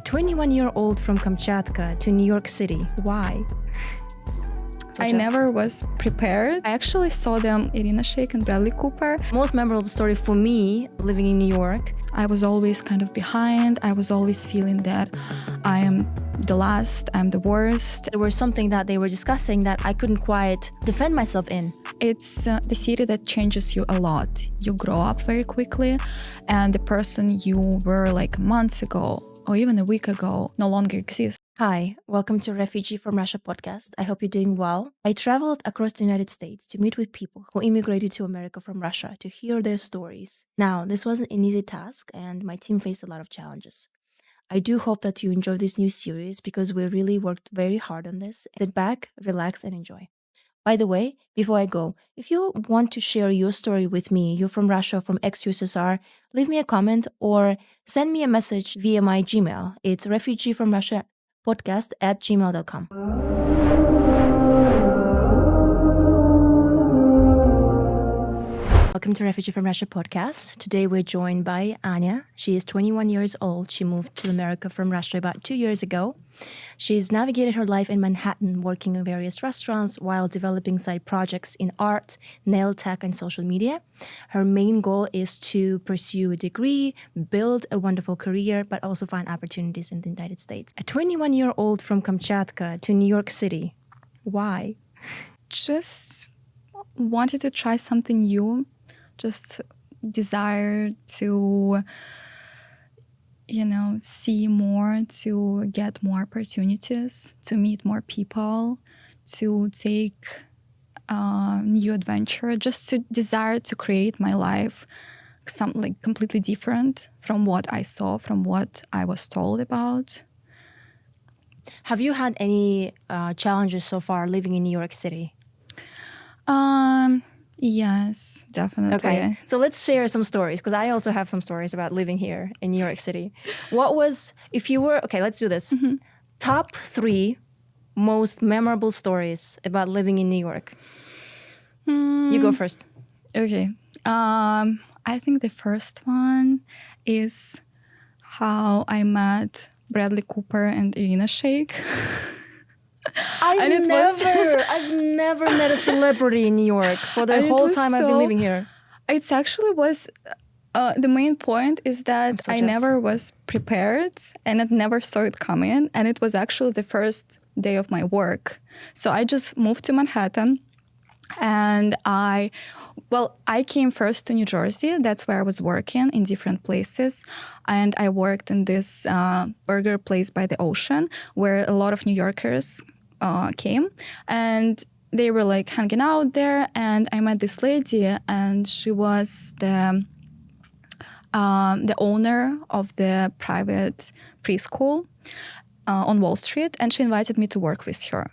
21-year-old from Kamchatka to New York City. Why? I never was prepared. I actually saw them, Irina Shayk and Bradley Cooper. Most memorable story for me, living in New York. I was always kind of behind. I was always feeling that I am the last, I'm the worst. There was something that they were discussing that I couldn't quite defend myself in. It's the city that changes you a lot. You grow up very quickly, and the person you were like months ago or even a week ago no longer exists. Hi, welcome to Refugee from Russia podcast. I hope you're doing well. I traveled across the United States to meet with people who immigrated to America from Russia to hear their stories. Now, this wasn't an easy task, and my team faced a lot of challenges. I do hope that you enjoy this new series because we really worked very hard on this. Sit back, relax, and enjoy. By the way, before I go, if you want to share your story with me, you're from Russia, from ex-USSR, leave me a comment or send me a message via my Gmail. It's refugeefromrussiapodcast@gmail.com. Welcome to Refugee from Russia podcast. Today we're joined by Anya. She is 21 years old. She moved to America from Russia about 2 years ago. She's navigated her life in Manhattan, working in various restaurants while developing side projects in art, nail tech, and social media. Her main goal is to pursue a degree, build a wonderful career, but also find opportunities in the United States. A 21-year-old from Kamchatka to New York City. Why? Just wanted to try something new. Just desire to, see more, to get more opportunities, to meet more people, to take new adventure, just to desire to create my life something completely different from what I saw, from what I was told about. Have you had any challenges so far living in New York City? Yes, definitely. Okay, so let's share some stories because I also have some stories about living here in New York City. What was, if you were, okay, let's do this. Mm-hmm. Top 3 most memorable stories about living in New York. You go first. Okay. I think the first one is how I met Bradley Cooper and Irina Shayk. I've never met a celebrity in New York for the whole time I've been living here. It actually was, the main point is that I never was prepared and I never saw it coming. And it was actually the first day of my work. So I just moved to Manhattan and I came first to New Jersey. That's where I was working in different places. And I worked in this burger place by the ocean where a lot of New Yorkers came, and they were like hanging out there. And I met this lady, and she was the owner of the private preschool on Wall Street, and she invited me to work with her.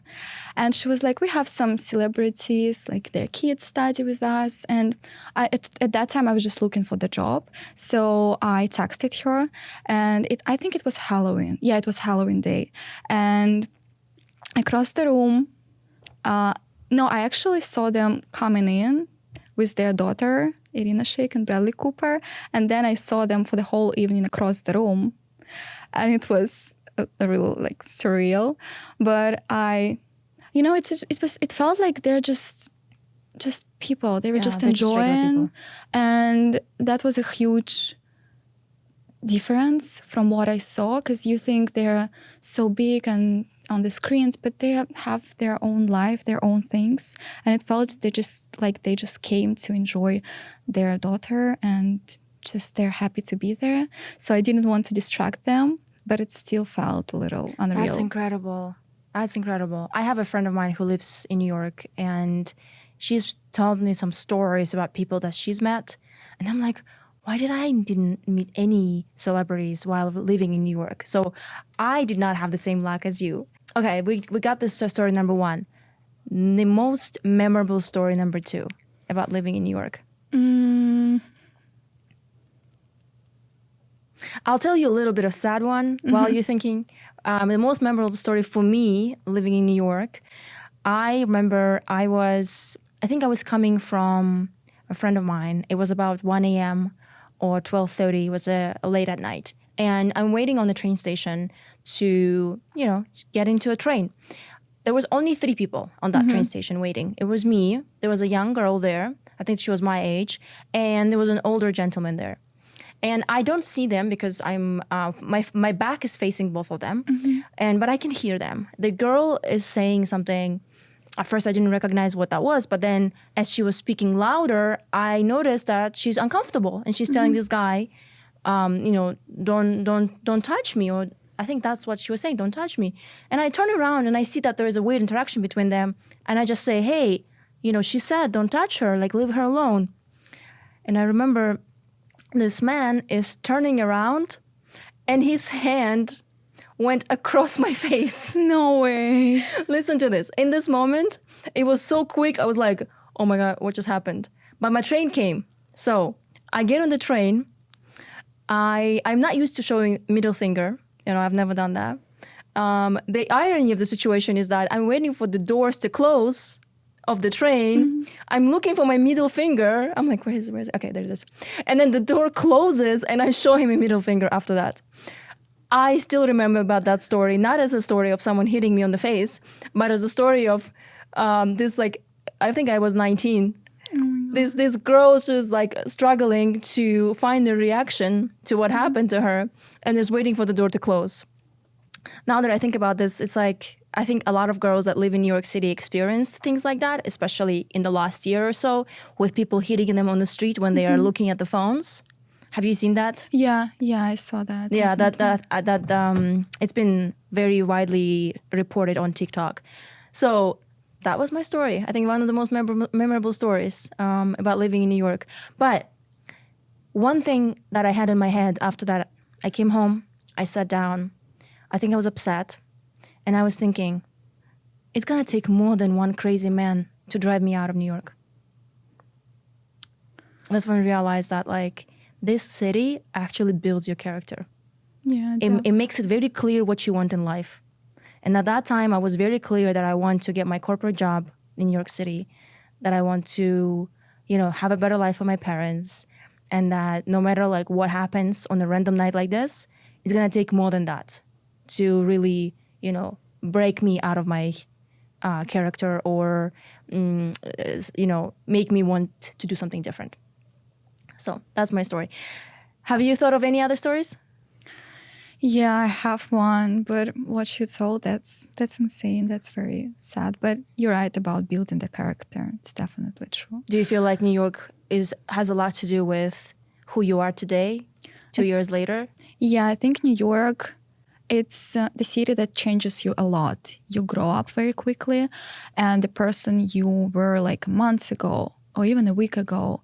And she was like, we have some celebrities, like their kids study with us. And at that time, I was just looking for the job. So I texted her, and I think it was Halloween. Yeah, it was Halloween day. And I crossed the room. I actually saw them coming in with their daughter, Irina Shayk and Bradley Cooper. And then I saw them for the whole evening across the room. And it was a real surreal. But it felt like they're just people. They were just enjoying. And that was a huge difference from what I saw, because you think they're so big and on the screens, but they have their own life, their own things. And it felt they just came to enjoy their daughter and just they're happy to be there. So I didn't want to distract them, but it still felt a little unreal. That's incredible. I have a friend of mine who lives in New York, and she's told me some stories about people that she's met. And I'm like, why didn't meet any celebrities while living in New York? So I did not have the same luck as you. Okay, we got this story number 1. The most memorable story number 2 about living in New York. I'll tell you a little bit of sad one while you're thinking. The most memorable story for me living in New York, I remember I think I was coming from a friend of mine. It was about 1 a.m. or 12:30. It was late at night. And I'm waiting on the train station to, get into a train. There was only 3 people on that train station waiting. It was me. There was a young girl there. I think she was my age. And there was an older gentleman there. And I don't see them because I'm my back is facing both of them. But I can hear them. The girl is saying something. At first, I didn't recognize what that was. But then as she was speaking louder, I noticed that she's uncomfortable. And she's telling this guy, don't touch me. Or I think that's what she was saying, don't touch me. And I turn around and I see that there is a weird interaction between them. And I just say, hey, she said, don't touch her, like leave her alone. And I remember this man is turning around and his hand went across my face. No way. Listen to this. In this moment, it was so quick. I was like, oh my God, what just happened? But my train came. So I get on the train. I'm not used to showing middle finger. I've never done that. The irony of the situation is that I'm waiting for the doors to close of the train. I'm looking for my middle finger. I'm like, where is it? Okay, there it is. And then the door closes and I show him a middle finger after that. I still remember about that story, not as a story of someone hitting me on the face, but as a story of this, like, I think I was 19. This girl is like struggling to find a reaction to what happened to her and is waiting for the door to close. Now that I think about this, it's like, I think a lot of girls that live in New York City experienced things like that, especially in the last year or so, with people hitting them on the street when they are looking at the phones. Have you seen that? Yeah, I saw that. Yeah, that it's been very widely reported on TikTok. So that was my story. I think one of the most memorable stories about living in New York. But one thing that I had in my head after that, I came home, I sat down, I think I was upset, and I was thinking, it's going to take more than one crazy man to drive me out of New York. That's when I realized that, like, this city actually builds your character. Yeah, it makes it very clear what you want in life. And at that time, I was very clear that I want to get my corporate job in New York City, that I want to, have a better life for my parents, and that no matter like what happens on a random night like this, it's going to take more than that to really, break me out of my character or, make me want to do something different. So that's my story. Have you thought of any other stories? Yeah, I have one, but what you told, that's insane. That's very sad. But you're right about building the character. It's definitely true. Do you feel like New York has a lot to do with who you are today, 2 years later? Yeah, I think New York, it's the city that changes you a lot. You grow up very quickly, and the person you were like months ago or even a week ago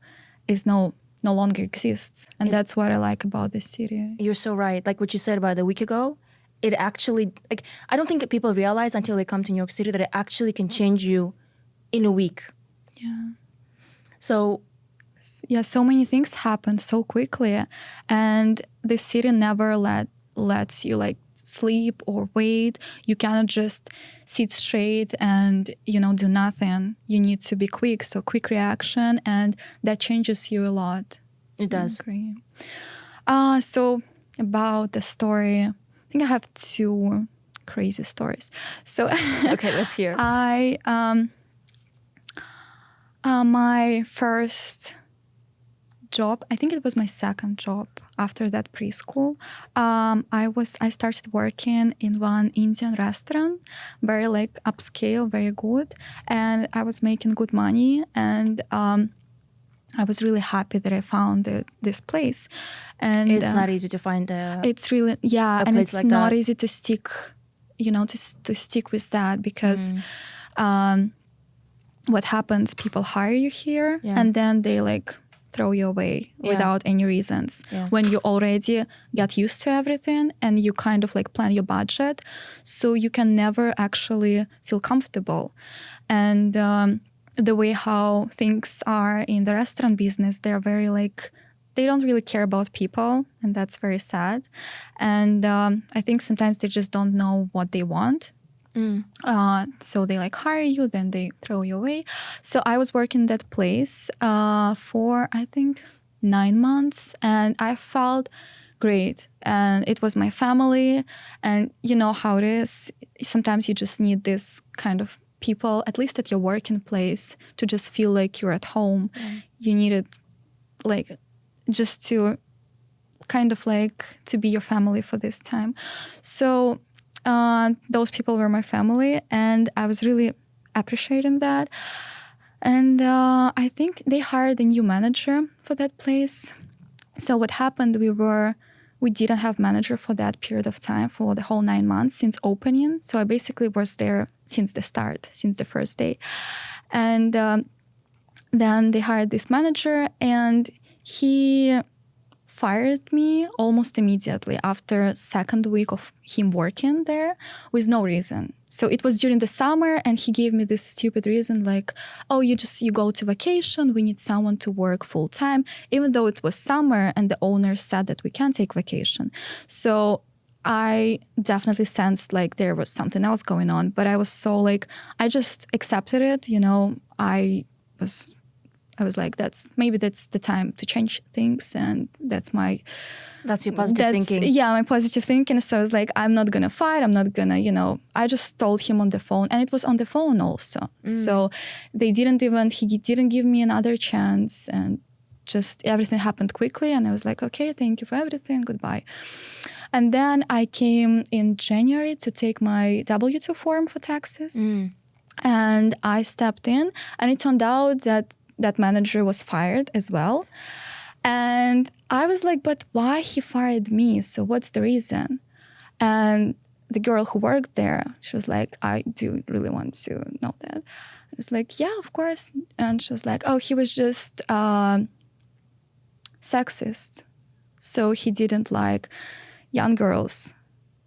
is no longer exists. And that's what I like about this city. You're so right. Like what you said about a week ago, it actually, like, I don't think that people realize until they come to New York City that it actually can change you in a week. Yeah. So, yeah, so many things happen so quickly, and the city never lets you like sleep or wait. You cannot just sit straight and, do nothing. You need to be quick. So quick reaction, and that changes you a lot. It does. I agree. So about the story, I think I have 2 crazy stories. So okay, let's hear. My first job, I think it was my second job after that preschool. I started working in one Indian restaurant, very like upscale, very good, and I was making good money, and I was really happy that I found this place. And it's not easy to find it's really and it's like not that. easy to stick, to stick with that, because what happens, people hire you here and then they like throw you away without any reasons. When you already get used to everything and you kind of like plan your budget, so you can never actually feel comfortable. And the way how things are in the restaurant business, they're very like, they don't really care about people, and that's very sad. And I think sometimes they just don't know what they want. So they like hire you, then they throw you away. So I was working that place for I think 9 months, and I felt great. And it was my family. And you know how it is. Sometimes you just need this kind of people, at least at your working place, to just feel like you're at home. You need it like just to kind of like to be your family for this time. So those people were my family, and I was really appreciating that. And I think they hired a new manager for that place. So what happened, we didn't have manager for that period of time, for the whole 9 months since opening. So I basically was there since the start, since the first day. And then they hired this manager, and he fired me almost immediately after second week of him working there with no reason. So it was during the summer, and he gave me this stupid reason like, oh, you go to vacation, we need someone to work full time, even though it was summer and the owner said that we can't take vacation. So I definitely sensed like there was something else going on, but I was so like, I just accepted it, you know. I was like, that's the time to change things, and that's your positive thinking. Yeah, my positive thinking. So I was like, I'm not gonna fight. I'm not gonna, you know. I just told him on the phone, and it was on the phone also. So he didn't give me another chance, and just everything happened quickly. And I was like, okay, thank you for everything. Goodbye. And then I came in January to take my W-2 form for taxes, and I stepped in, and it turned out that manager was fired as well. And I was like, but why he fired me? So what's the reason? And the girl who worked there, she was like, I do really want to know that. I was like, yeah, of course. And she was like, oh, he was just sexist. So he didn't like young girls.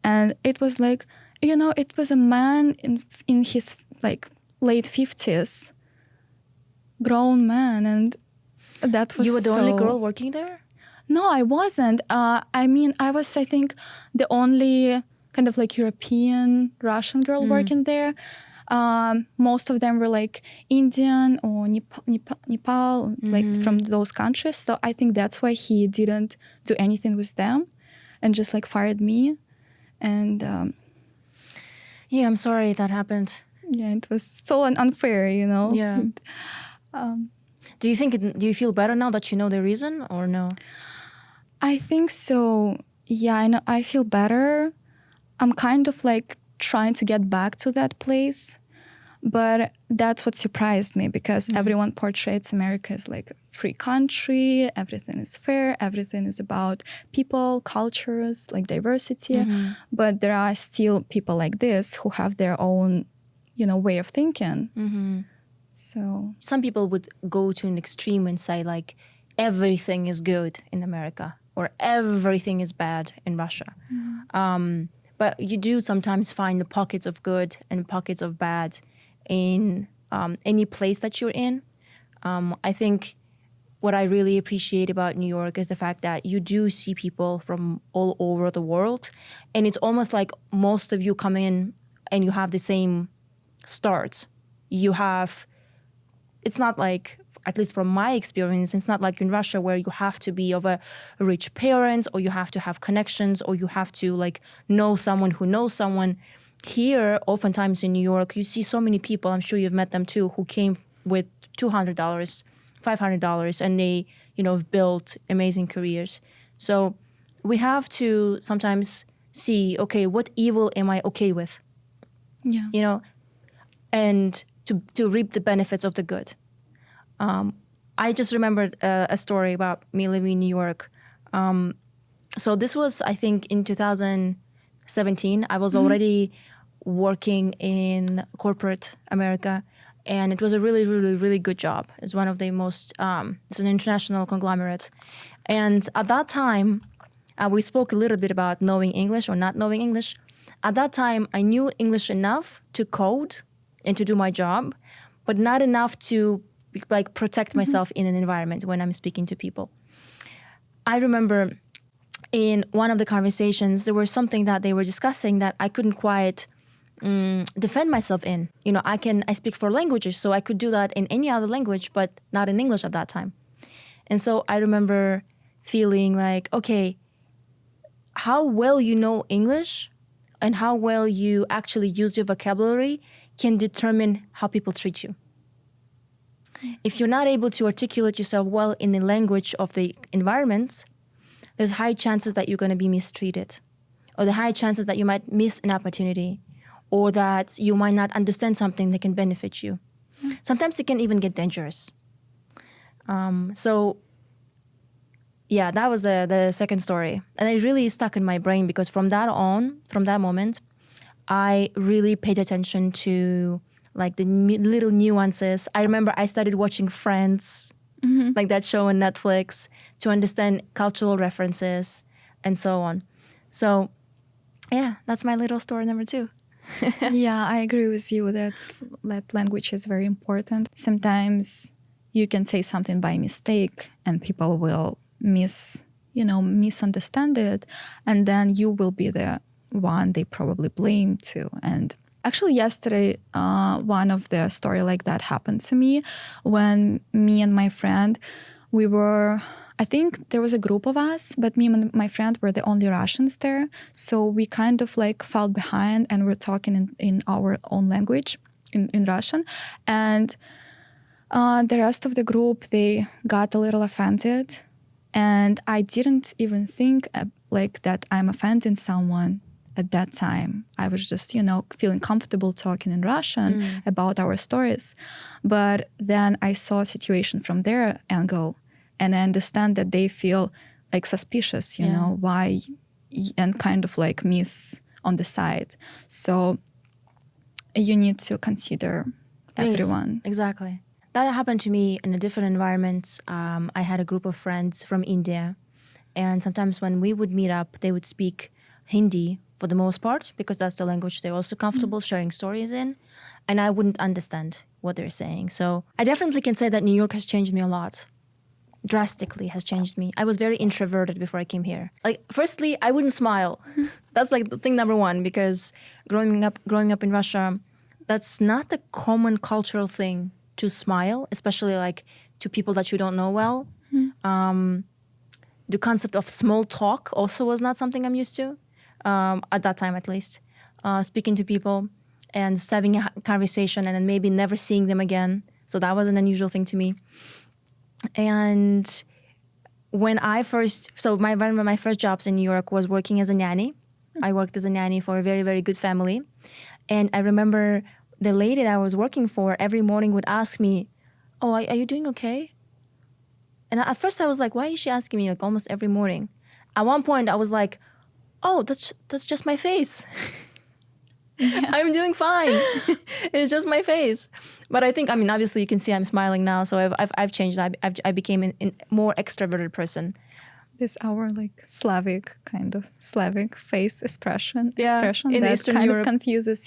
And it was like, you know, it was a man in his like late 50s, grown man, and that was. You were the only girl working there? No, I wasn't. I mean, I was, I think, the only kind of like European Russian girl working there. Most of them were like Indian or Nepal, like from those countries. So I think that's why he didn't do anything with them, and just like fired me. And yeah, I'm sorry that happened. Yeah, it was so unfair, you know. Yeah. Do you feel better now that you know the reason, or no? I think so. Yeah, I know. I feel better. I'm kind of like trying to get back to that place. But that's what surprised me, because everyone portrays America as like a free country. Everything is fair. Everything is about people, cultures, like diversity. But there are still people like this who have their own, you know, way of thinking. So some people would go to an extreme and say like everything is good in America or everything is bad in Russia. But you do sometimes find the pockets of good and pockets of bad in any place that you're in. I think what I really appreciate about New York is the fact that you do see people from all over the world. And it's almost like most of you come in and you have the same start. It's not like, at least from my experience, it's not like in Russia where you have to be of a rich parents, or you have to have connections, or you have to like know someone who knows someone. Here, oftentimes in New York, you see so many people, I'm sure you've met them too, who came with $200, $500, and they, you know, built amazing careers. So we have to sometimes see, okay, what evil am I okay with? yeah, You know, and to reap the benefits of the good. I just remembered a story about me living in New York. So this was, I think, in 2017. I was already working in corporate America, and it was a really, really, really good job. It's one of the most, it's an international conglomerate. And at that time, we spoke a little bit about knowing English or not knowing English. At that time, I knew English enough to code and to do my job, but not enough to like protect myself in an environment when I'm speaking to people. I remember in one of the conversations, there was something that they were discussing that I couldn't quite defend myself in. You know, I speak 4 languages, so I could do that in any other language, but not in English at that time. And so I remember feeling like, okay, how well you know English and how well you actually use your vocabulary can determine how people treat you. If you're not able to articulate yourself well in the language of the environment, there's high chances that you're going to be mistreated, or the high chances that you might miss an opportunity, or that you might not understand something that can benefit you. Sometimes it can even get dangerous. So yeah, that was the second story. And it really stuck in my brain because from that moment, I really paid attention to like the little nuances. I remember I started watching Friends, like that show on Netflix, to understand cultural references and so on. So yeah, that's my little story number 2. Yeah, I agree with you that language is very important. Sometimes you can say something by mistake and people will misunderstand it, and then you will be the one they probably blame too. And actually yesterday, one of the story like that happened to me when me and my friend, I think there was a group of us, but me and my friend were the only Russians there. So we kind of like fell behind and we're talking in our own language, in Russian. And the rest of the group, they got a little offended. And I didn't even think like that I'm offending someone at that time. I was just, feeling comfortable talking in Russian about our stories. But then I saw a situation from their angle. And I understand that they feel like suspicious, why, and kind of like miss on the side. So you need to consider everyone. Yes, exactly. That happened to me in a different environment. I had a group of friends from India. And sometimes when we would meet up, they would speak Hindi for the most part, because that's the language they're also comfortable sharing stories in. And I wouldn't understand what they're saying. So I definitely can say that New York has changed me a lot. Drastically has changed me. I was very introverted before I came here. Like, firstly, I wouldn't smile. That's like the thing number one, because growing up in Russia, that's not a common cultural thing to smile, especially like to people that you don't know well. The concept of small talk also was not something I'm used to, at that time at least. Speaking to people and just having a conversation and then maybe never seeing them again. So that was an unusual thing to me. And one of my first jobs in New York was working as a nanny. I worked as a nanny for a very, very good family. And I remember the lady that I was working for every morning would ask me, "Oh, are you doing okay?" And at first I was like, why is she asking me like almost every morning? At one point I was like, oh, that's just my face. Yeah. I'm doing fine. It's just my face. But I think, obviously you can see I'm smiling now. So I've changed. I became a more extroverted person. This our like Slavic face expression in that Eastern kind Europe. of confuses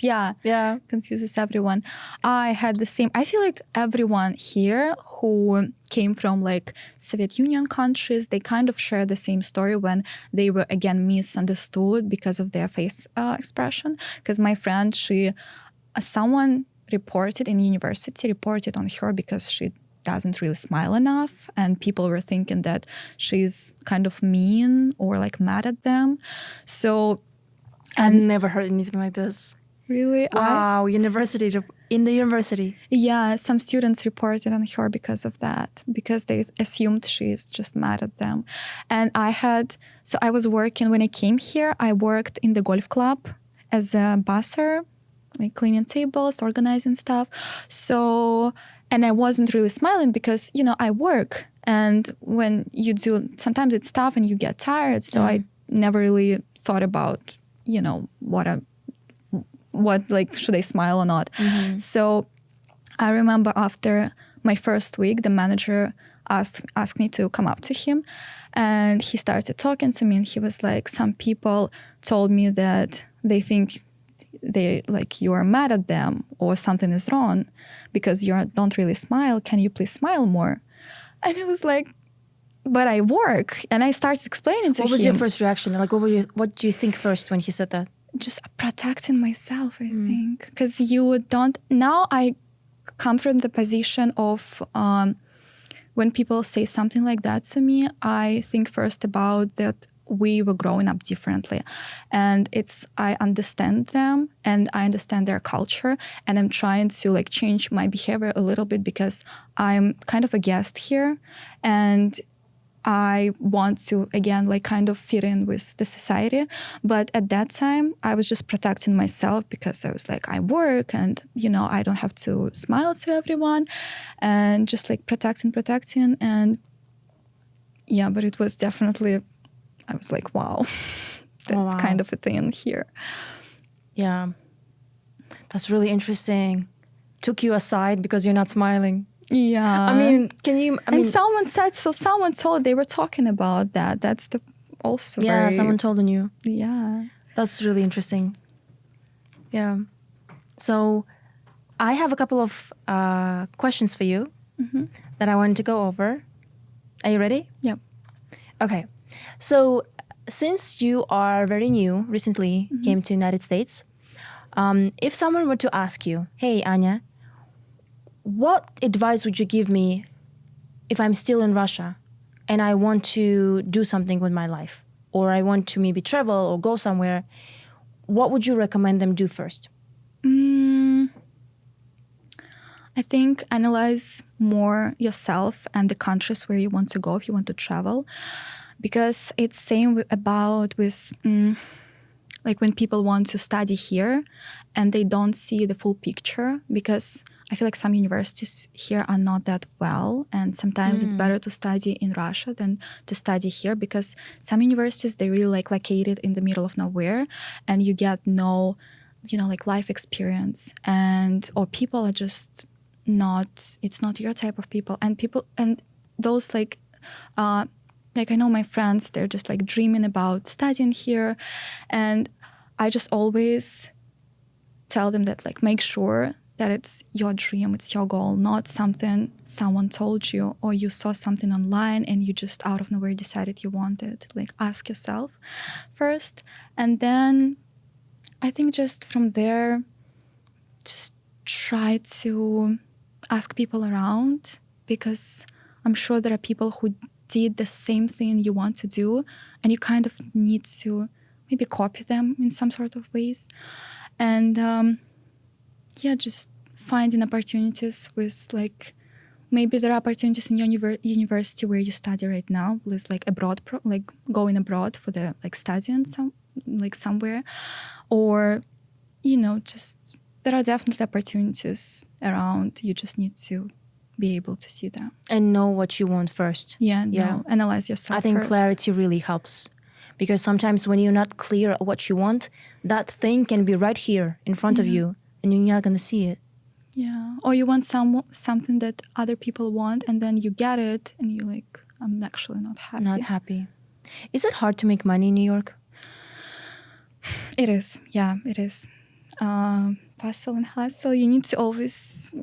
confuses everyone. I had the same. I feel like everyone here who came from like Soviet Union countries, they kind of share the same story when they were again misunderstood because of their face expression. Because my friend, someone reported in university reported on her because she doesn't really smile enough, and people were thinking that she's kind of mean or like mad at them. So I've never heard anything like this. Really? Wow. In the university. Yeah, some students reported on her because of that, because they assumed she's just mad at them. And I was working, when I came here, I worked in the golf club as a busser, like cleaning tables, organizing stuff. And I wasn't really smiling because, I work. And when you do, sometimes it's tough and you get tired. So I never really thought about, what like, should I smile or not? Mm-hmm. So I remember after my first week, the manager asked me to come up to him. And he started talking to me and he was like, some people told me that they think you are mad at them or something is wrong because you don't really smile. Can you please smile more? And it was like, but I work. And I started explaining to him. What was your first reaction? Like, what do you think first when he said that? Just protecting myself, I think. Because now I come from the position of when people say something like that to me, I think first about that. we were growing up differently. And I understand them and I understand their culture, and I'm trying to like change my behavior a little bit because I'm kind of a guest here and I want to, again, like kind of fit in with the society. But at that time, I was just protecting myself because I was like, I work and, I don't have to smile to everyone, and just like protecting. And yeah, but it was definitely, I was like, wow, that's kind of a thing here. Yeah. That's really interesting. Took you aside because you're not smiling. Yeah. And someone told they were talking about that. That's also someone told on you. Yeah. That's really interesting. Yeah. So I have a couple of questions for you that I wanted to go over. Are you ready? Yep. Okay. So since you are very new, recently came to United States, if someone were to ask you, hey, Anya, what advice would you give me if I'm still in Russia and I want to do something with my life, or I want to maybe travel or go somewhere? What would you recommend them do first? I think analyze more yourself and the countries where you want to go if you want to travel, because it's same with like when people want to study here and they don't see the full picture, because I feel like some universities here are not that well, and sometimes it's better to study in Russia than to study here, because some universities, they really like located in the middle of nowhere and you get no, like life experience, or people are just it's not your type of people, and those like I know my friends, they're just like dreaming about studying here, and I just always tell them that like make sure that it's your dream, it's your goal, not something someone told you or you saw something online and you just out of nowhere decided you want it. Like ask yourself first, and then I think just from there, just try to ask people around, because I'm sure there are people who did the same thing you want to do, and you kind of need to maybe copy them in some sort of ways. And just finding opportunities with like, maybe there are opportunities in your university where you study right now, with like abroad, like going abroad for the like studying somewhere, or just there are definitely opportunities around. You just need to be able to see them and know what you want first. Analyze yourself. I think first. Clarity really helps, because sometimes when you're not clear what you want, that thing can be right here in front of you and you're not going to see it. Yeah. Or you want something that other people want, and then you get it and you're like, I'm actually not happy. Not happy. Is it hard to make money in New York? It is. Yeah, it is. Hustle and hustle. You need to always,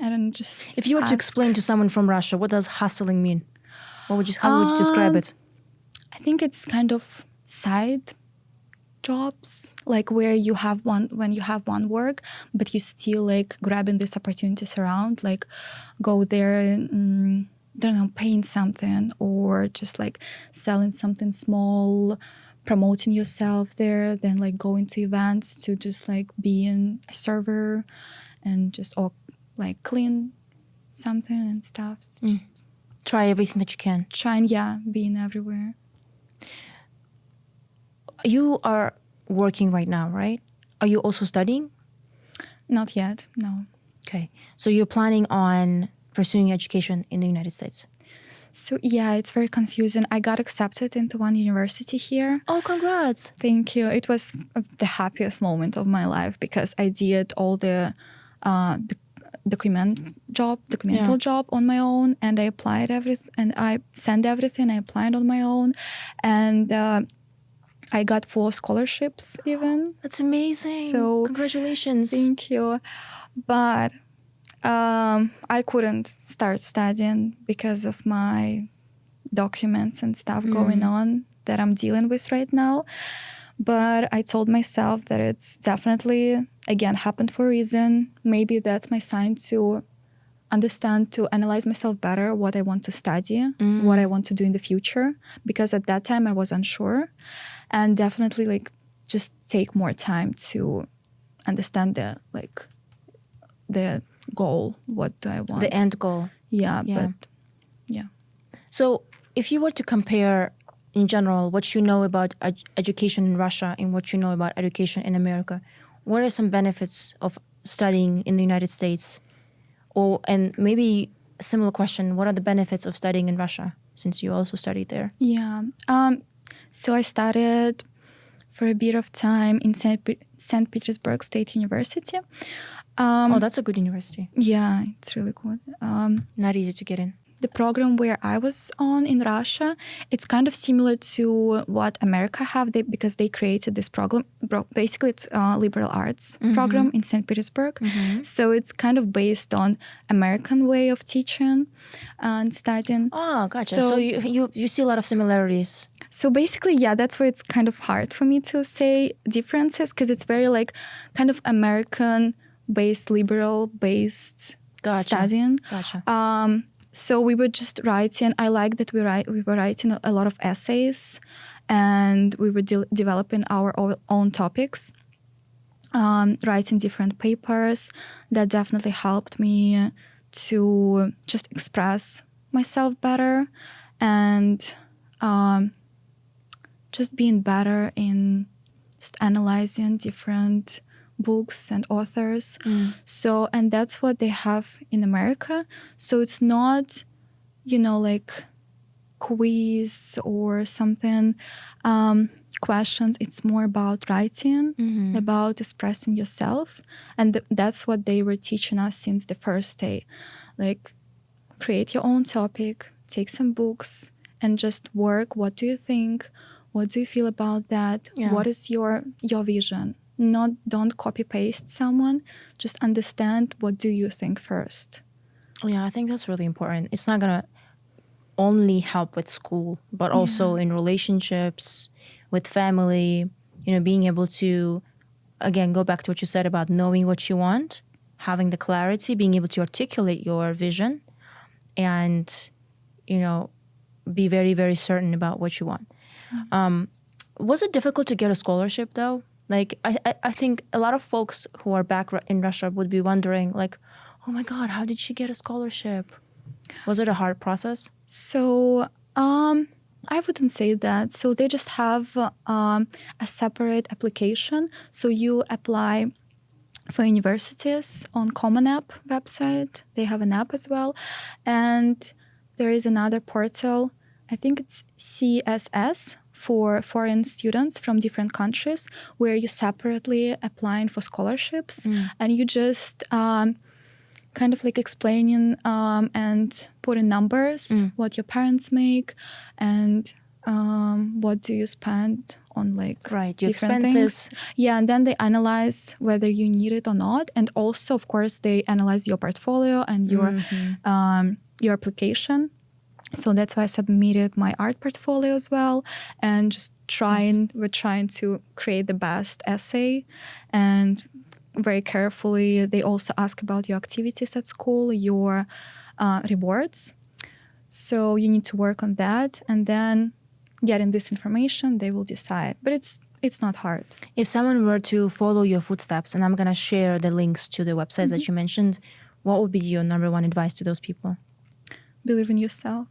I don't know, just if you were to explain to someone from Russia, what does hustling mean? How would you describe it? I think it's kind of side jobs, like where you have when you have one work, but you still like grabbing these opportunities around, like go there and don't know, paint something, or just like selling something small, promoting yourself there, then like going to events to just like being a server and just or like clean something and stuff. Just try everything that you can. Being everywhere. You are working right now, right? Are you also studying? Not yet, no. Okay. So you're planning on pursuing education in the United States? So yeah, it's very confusing. I got accepted into one university here. Oh, congrats. Thank you. It was the happiest moment of my life, because I did all the documental job on my own, and I applied everything, and I sent everything. I applied on my own, and I got 4 scholarships even. That's amazing. So congratulations. Thank you. But I couldn't start studying because of my documents and stuff going on that I'm dealing with right now. But I told myself that it's definitely, again, happened for a reason. Maybe that's my sign to understand, to analyze myself better, what I want to study, what I want to do in the future, because at that time I was unsure, and definitely like just take more time to understand the goal, what do I want, The end goal. yeah. Yeah. But yeah. So if you were to compare in general what you know about education in Russia and what you know about education in America, what are some benefits of studying in the United States? And maybe a similar question, what are the benefits of studying in Russia, since you also studied there? Yeah. So I studied for a bit of time in St. Petersburg State University. That's a good university. Yeah, it's really good. Not easy to get in. The program where I was on in Russia, it's kind of similar to what America have, because they created this program. Basically, it's a liberal arts program in St. Petersburg. So it's kind of based on American way of teaching and studying. Oh, gotcha. So you see a lot of similarities. So basically, yeah, that's why it's kind of hard for me to say differences, because it's very like kind of American-based, liberal-based studying. Gotcha. So we were just writing. I like that we were writing a lot of essays, and we were developing our own topics, writing different papers. That definitely helped me to just express myself better, and just being better in just analyzing different books and authors. So, and that's what they have in America. So it's not, like quiz or something, questions. It's more about writing, about expressing yourself. And that's what they were teaching us since the first day. Like, create your own topic, take some books, and just work. What do you think? What do you feel about that? Yeah. What is your vision? Don't copy paste someone. Just understand, what do you think first. Yeah, I think that's really important. It's not gonna only help with school, but also in relationships, with family, being able to, again, go back to what you said about knowing what you want, having the clarity, being able to articulate your vision, and, be very, very certain about what you want. Was it difficult to get a scholarship though? Like, I think a lot of folks who are back in Russia would be wondering, like, oh my God, how did she get a scholarship? Was it a hard process? So, I wouldn't say that. So they just have a separate application. So you apply for universities on Common App website. They have an app as well. And there is another portal, I think it's CSS, for foreign students from different countries, where you separately applying for scholarships, and you just kind of like explaining and putting numbers, what your parents make, and what do you spend on, like, your different expenses. things. Yeah, and then they analyze whether you need it or not, and also, of course, they analyze your portfolio and your application. So that's why I submitted my art portfolio as well, and just we're trying to create the best essay, and very carefully they also ask about your activities at school, your rewards. So you need to work on that, and then getting this information, they will decide. But it's not hard. If someone were to follow your footsteps, and I'm gonna share the links to the websites that you mentioned, what would be your number one advice to those people? Believe in yourself.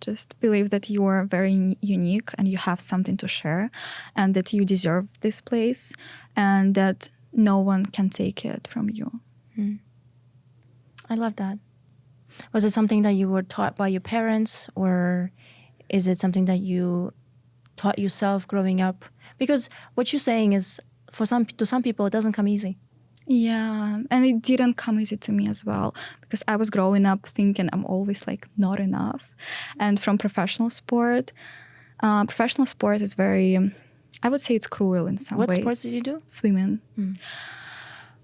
Just believe that you are very unique and you have something to share, and that you deserve this place, and that no one can take it from you. I love that. Was it something that you were taught by your parents, or is it something that you taught yourself growing up? Because what you're saying is, to some people, it doesn't come easy. Yeah, and it didn't come easy to me as well, because I was growing up thinking I'm always like not enough. And from professional sport is very, I would say it's cruel in some ways. What sports did you do? Swimming.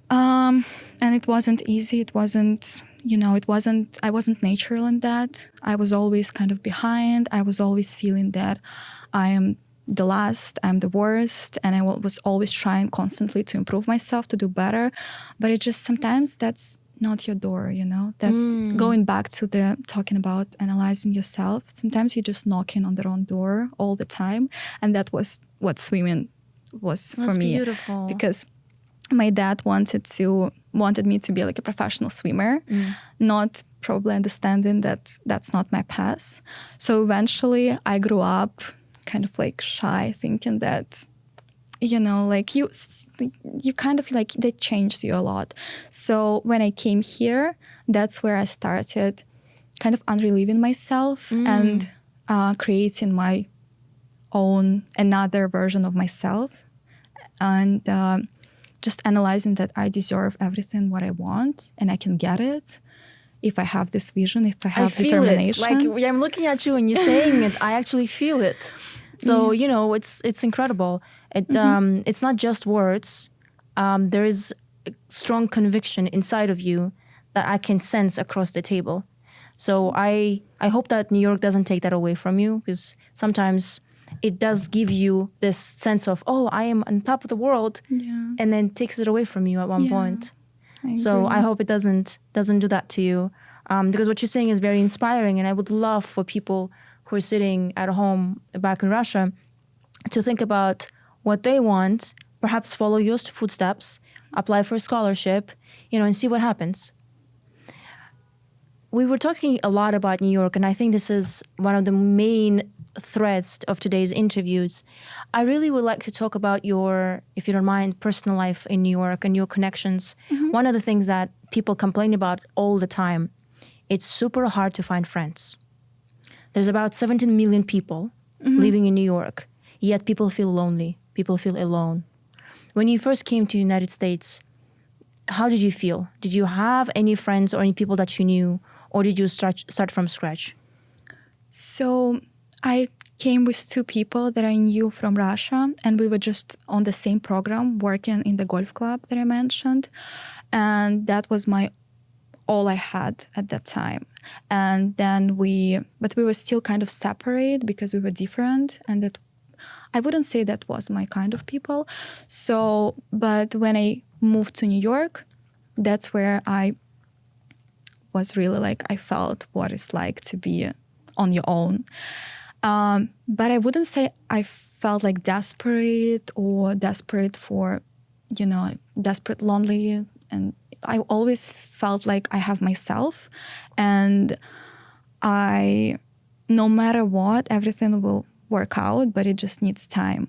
And it wasn't easy. It wasn't, I wasn't natural in that. I was always kind of behind. I was always feeling that I am the last, I'm the worst, and I was always trying constantly to improve myself, to do better. But it just, sometimes that's not your door, you know? That's going back to the talking about analyzing yourself. Sometimes you're just knocking on the wrong door all the time. And that was what swimming was for me. Beautiful. Because my dad wanted me to be like a professional swimmer, not probably understanding that that's not my path. So eventually I grew up kind of like shy, thinking that, you know, like you kind of like, that changed you a lot. So when I came here, that's where I started kind of unrelieving myself and creating my own, another version of myself. And just analyzing that I deserve everything what I want and I can get it if I have this vision, if I have determination. I feel it. Like, I'm looking at you and you're saying it. I actually feel it. So, you know, it's incredible. It's not just words. There is a strong conviction inside of you that I can sense across the table. So I hope that New York doesn't take that away from you, because sometimes it does give you this sense of, oh, I am on top of the world, and then takes it away from you at one point. So I hope it doesn't do that to you, because what you're saying is very inspiring, and I would love for people who are sitting at home back in Russia to think about what they want, perhaps follow your footsteps, apply for a scholarship, you know, and see what happens. We were talking a lot about New York, and I think this is one of the main threads of today's interviews. I really would like to talk about your, if you don't mind, personal life in New York and your connections. One of the things that people complain about all the time, it's super hard to find friends. There's about 17 million people living in New York, yet people feel lonely, people feel alone. When you first came to the United States, how did you feel? Did you have any friends or any people that you knew, or did you start from scratch? So I came with two people that I knew from Russia, and we were just on the same program working in the golf club that I mentioned. And that was all I had at that time. And then but we were still kind of separate because we were different, and that I wouldn't say that was my kind of people. So, but when I moved to New York, that's where I was really like, I felt what it's like to be on your own. But I wouldn't say I felt like desperate for, you know, desperate, lonely. And I always felt like I have myself, and no matter what, everything will work out, but it just needs time.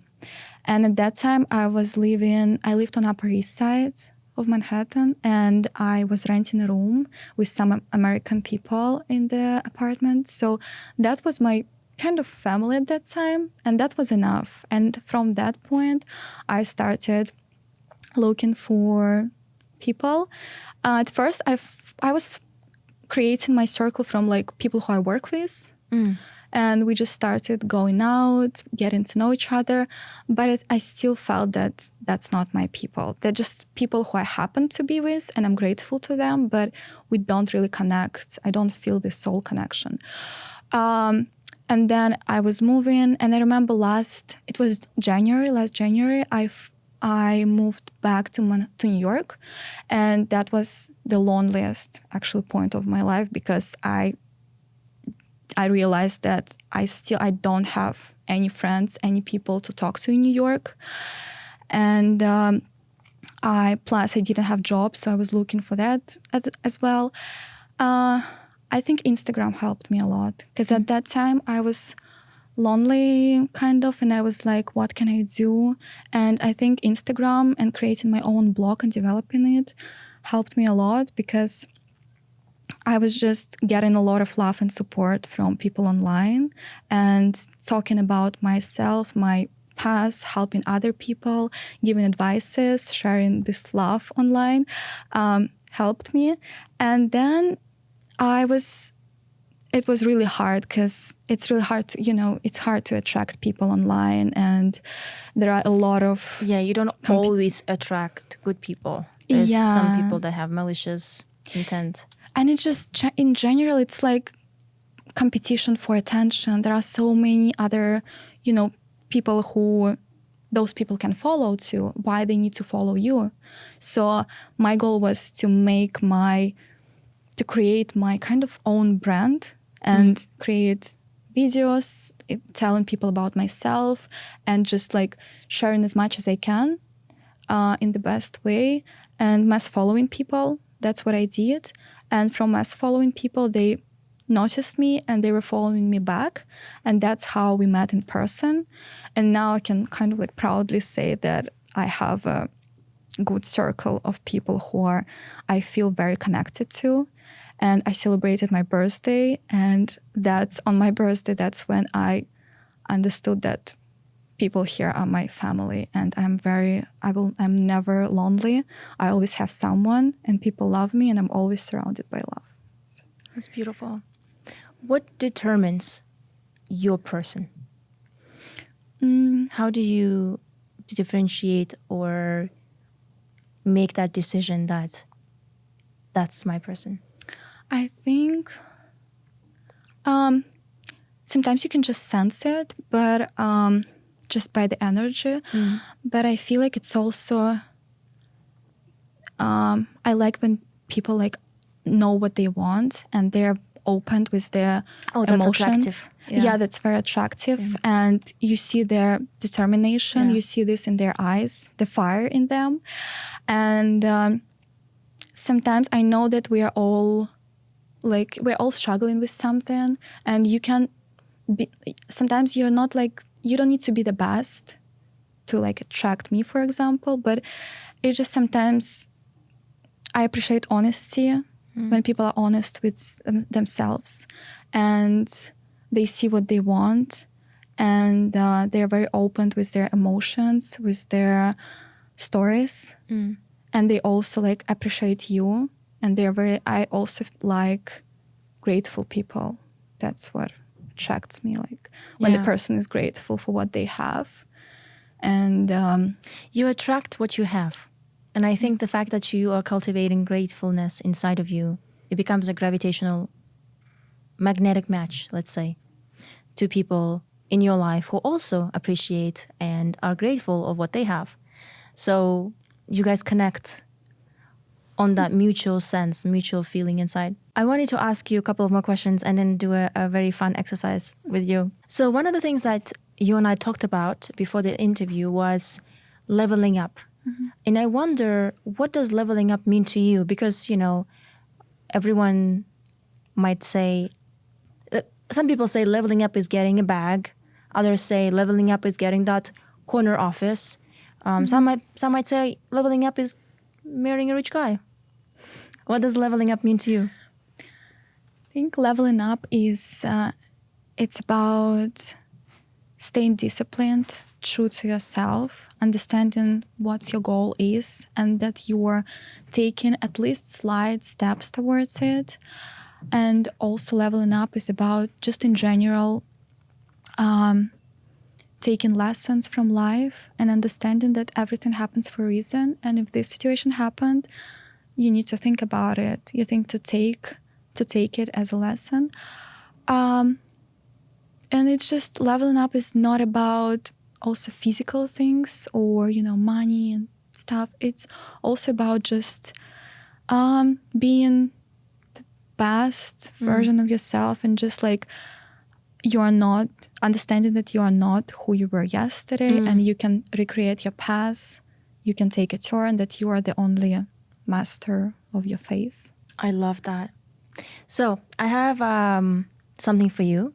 And at that time I lived on Upper East Side of Manhattan, and I was renting a room with some American people in the apartment. So that was my kind of family at that time, and that was enough. And from that point, I started looking for people. At first, I was creating my circle from like people who I work with. And we just started going out, getting to know each other. But I still felt that that's not my people. They're just people who I happen to be with, and I'm grateful to them, but we don't really connect. I don't feel this soul connection. And then I was moving, and I remember last January, I moved back to New York. And that was the loneliest actual point of my life, because I realized that I don't have any friends, any people to talk to in New York. And plus I didn't have jobs, so I was looking for that as well. I think Instagram helped me a lot, because at that time I was lonely kind of, and I was like, what can I do? And I think Instagram and creating my own blog and developing it helped me a lot, because I was just getting a lot of love and support from people online, and talking about myself, my past, helping other people, giving advices, sharing this love online helped me. And then it was really hard, because it's really hard to, it's hard to attract people online, and there are a lot of... Yeah, you don't always attract good people. There's some people that have malicious intent. And it just, in general, it's like competition for attention. There are so many other, people who those people can follow to, why they need to follow you. So my goal was to create my kind of own brand and create videos telling people about myself and just like sharing as much as I can in the best way, and mass following people. That's what I did. And from mass following people, they noticed me and they were following me back. And that's how we met in person. And now I can kind of like proudly say that I have a good circle of people who I feel very connected to. And I celebrated my birthday, and that's on my birthday, that's when I understood that people here are my family, and I'm never lonely. I always have someone, and people love me, and I'm always surrounded by love. That's beautiful. What determines your person? How do you differentiate or make that decision that that's my person? I think sometimes you can just sense it, but just by the energy. But I feel like it's also I like when people like know what they want and they're open with their emotions. Attractive. Yeah, that's very attractive. And you see their determination. You see this in their eyes, the fire in them. And sometimes I know that we're all struggling with something, and you can be, sometimes you're not like, you don't need to be the best to like attract me, for example, but it's just sometimes I appreciate honesty when people are honest with themselves and they see what they want, and they're very open with their emotions, with their stories, and they also like appreciate you. And I also like grateful people. That's what attracts me, like when the person is grateful for what they have. And you attract what you have. And I think the fact that you are cultivating gratefulness inside of you, it becomes a gravitational magnetic match, let's say, to people in your life who also appreciate and are grateful of what they have. So you guys connect on that mutual sense, mutual feeling inside. I wanted to ask you a couple of more questions and then do a very fun exercise with you. So one of the things that you and I talked about before the interview was leveling up. And I wonder, what does leveling up mean to you? Because, you know, everyone might say, some people say leveling up is getting a bag. Others say leveling up is getting that corner office. Some might say leveling up is marrying a rich guy. What does leveling up mean to you? I think leveling up is, it's about staying disciplined, true to yourself, understanding what your goal is, and that you're taking at least slight steps towards it. And also leveling up is about just in general taking lessons from life and understanding that everything happens for a reason. And if this situation happened, you need to think about it. You think to take it as a lesson. And it's just leveling up is not about also physical things or, you know, money and stuff. It's also about just being the best version of yourself, and just like you are not understanding that you are not who you were yesterday, and you can recreate your past. You can take a turn that you are the only master of your face. I love that. So I have something for you.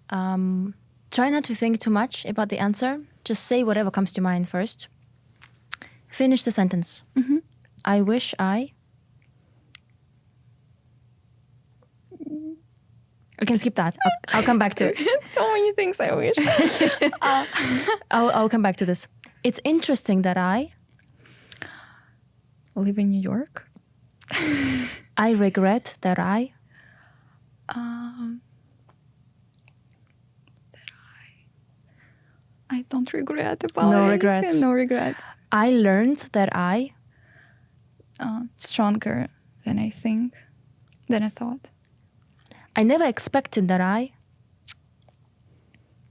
Try not to think too much about the answer. Just say whatever comes to mind first. Finish the sentence. I wish I... We can skip that. I'll come back to it. So many things I wish. I'll come back to this. It's interesting that I live in New York. I regret that I don't regret about No anything. regrets. No regrets. I learned that I stronger than I thought. I never expected that I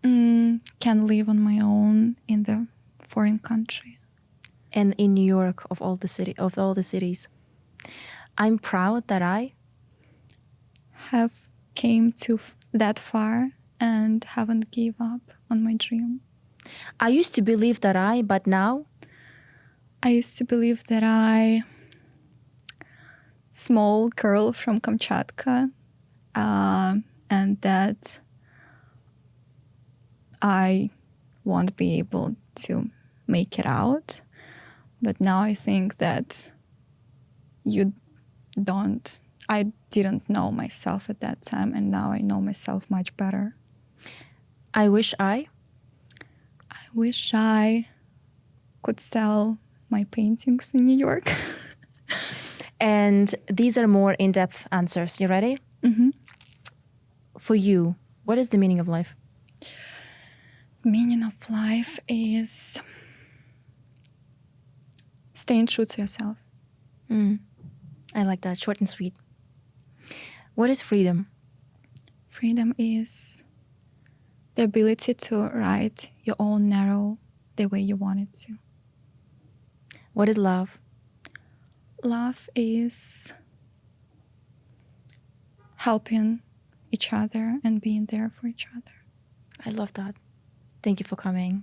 Can live on my own in the foreign country. And in New York, of all the cities. I'm proud that I Have came to that far and haven't give up on my dream. I used to believe that but now I used to believe that small girl from Kamchatka, and that I won't be able to make it out. But now I think that I didn't know myself at that time, and now I know myself much better. I wish I could sell my paintings in New York. And these are more in-depth answers. You ready? Mm-hmm. For you, what is the meaning of life? Meaning of life is staying true to yourself. I like that, short and sweet. What is freedom? Freedom is the ability to write your own narrow the way you want it to. What is love? Love is helping each other and being there for each other. I love that. Thank you for coming.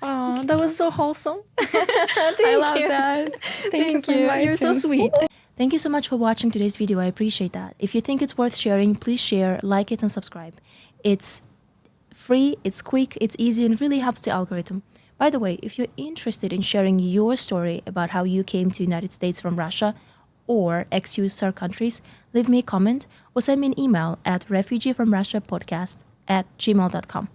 Oh, that was so wholesome. I love that. Thank you. You're so sweet. Thank you so much for watching today's video. I appreciate that. If you think it's worth sharing, please share, like it, and subscribe. It's free, it's quick, it's easy, and really helps the algorithm. By the way, if you're interested in sharing your story about how you came to the United States from Russia or ex-USSR countries, leave me a comment or send me an email at refugeefromrussiapodcast@gmail.com.